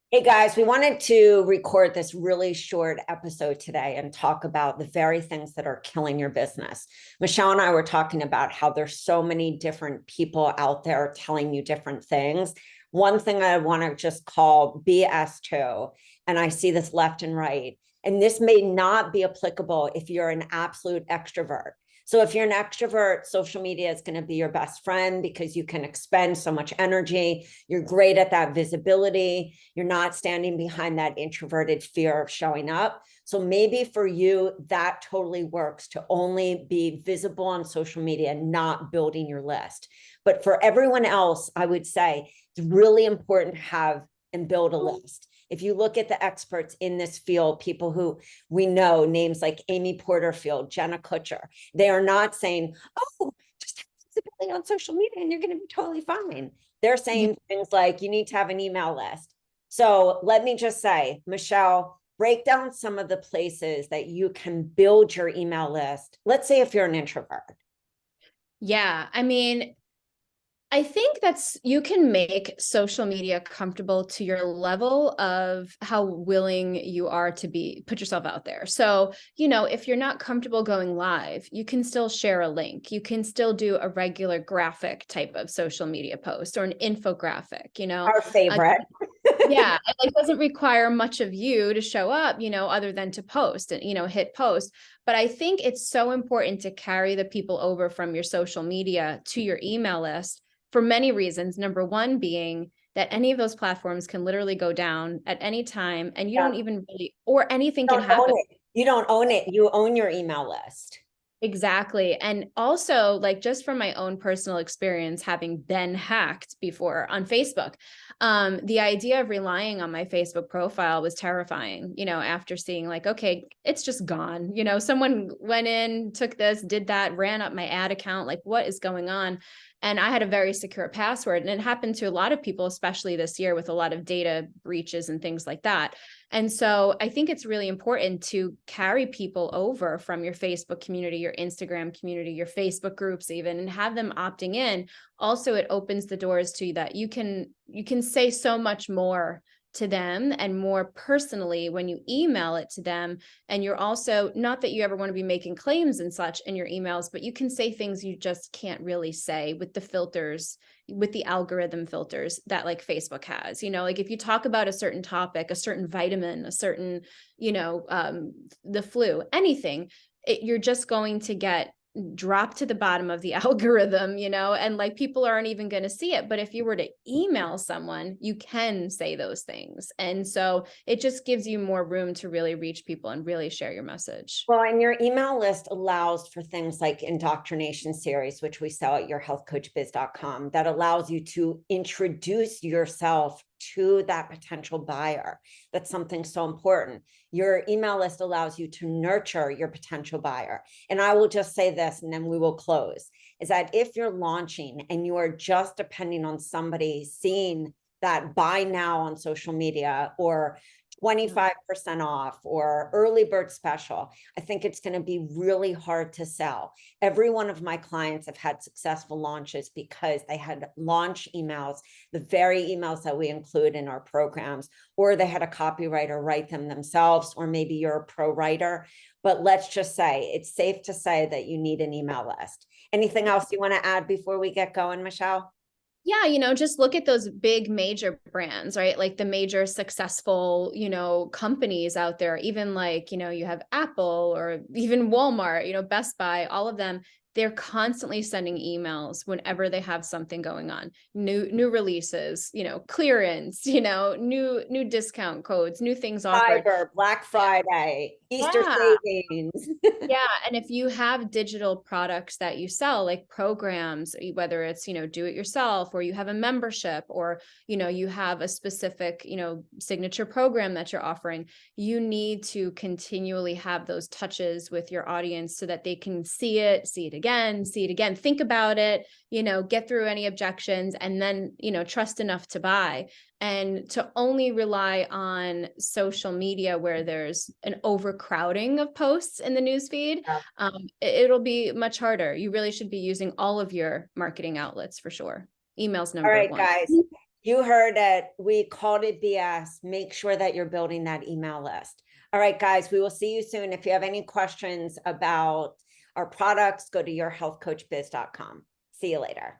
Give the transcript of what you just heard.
Hey guys, we wanted to record this really short episode today and talk about the very things that are killing your business. Michelle and I were talking about how there's so many different people out there telling you different things. One thing I want to just call BS2, and I see this left and right, and this may not be applicable if you're an absolute extrovert. So if you're an extrovert, social media is going to be your best friend because you can expend so much energy. You're great at that visibility. You're not standing behind that introverted fear of showing up. So maybe for you, that totally works to only be visible on social media, not building your list. But for everyone else, I would say it's really important to have and build a list. If you look at the experts in this field, people who we know, names like Amy Porterfield, Jenna Kutcher, they are not saying, oh, just have visibility on social media and you're going to be totally fine. They're Yeah. saying things like you need to have an email list. So let me just say, Michelle, break down some of the places that you can build your email list. Let's say if you're an introvert. Yeah. I mean, I think you can make social media comfortable to your level of how willing you are to put yourself out there. So, if you're not comfortable going live, you can still share a link. You can still do a regular graphic type of social media post or an infographic, Our Uh, favorite. yeah, it like doesn't require much of you to show up, other than to post and, hit post. But I think it's so important to carry the people over from your social media to your email list for many reasons. Number one being that any of those platforms can literally go down at any time and you Yeah. don't even really, or anything You can don't own happen. it. You don't own it. You own your email list. Exactly. And also, like, just from my own personal experience, having been hacked before on Facebook, the idea of relying on my Facebook profile was terrifying, after seeing, like, okay, it's just gone. Someone went in, took this, did that, ran up my ad account. Like, what is going on? And I had a very secure password. And it happened to a lot of people, especially this year with a lot of data breaches and things like that. And so I think it's really important to carry people over from your Facebook community, your Instagram community, your Facebook groups even, and have them opting in. Also, it opens the doors to that you can say so much more to them and more personally when you email it to them. And you're also, not that you ever want to be making claims and such in your emails, but you can say things you just can't really say with the filters, with the algorithm filters that like Facebook has, like if you talk about a certain topic, a certain vitamin, a certain, the flu, anything, you're just going to get dropped to the bottom of the algorithm, and like people aren't even going to see it. But if you were to email someone, you can say those things. And so it just gives you more room to really reach people and really share your message. Well, and your email list allows for things like indoctrination series, which we sell at yourhealthcoachbiz.com, that allows you to introduce yourself to that potential buyer. That's something so important. Your email list allows you to nurture your potential buyer. And I will just say this, and then we will close, is that if you're launching and you are just depending on somebody seeing that buy now on social media or 25% off or early bird special, I think it's going to be really hard to sell. Every one of my clients have had successful launches because they had launch emails, the very emails that we include in our programs, or they had a copywriter write them themselves, or maybe you're a pro writer. But let's just say it's safe to say that you need an email list. Anything else you want to add before we get going, Michelle? Yeah, just look at those big major brands, right? Like the major successful, companies out there, even like, you have Apple or even Walmart, Best Buy, all of them, they're constantly sending emails whenever they have something going on. New releases, clearance, new discount codes, new things offered. Cyber, Black Friday, Easter Yeah. savings. Yeah. And if you have digital products that you sell, like programs, whether it's, do it yourself, or you have a membership, or, you have a specific, signature program that you're offering, you need to continually have those touches with your audience so that they can see it again, think about it, get through any objections, and then, trust enough to buy. And to only rely on social media where there's an overcrowding of posts in the newsfeed, it'll be much harder. You really should be using all of your marketing outlets for sure. Email's All number right, one. guys. You heard it. We called it BS. Make sure that you're building that email list. All right, guys, we will see you soon. If you have any questions about our products, go to yourhealthcoachbiz.com. See you later.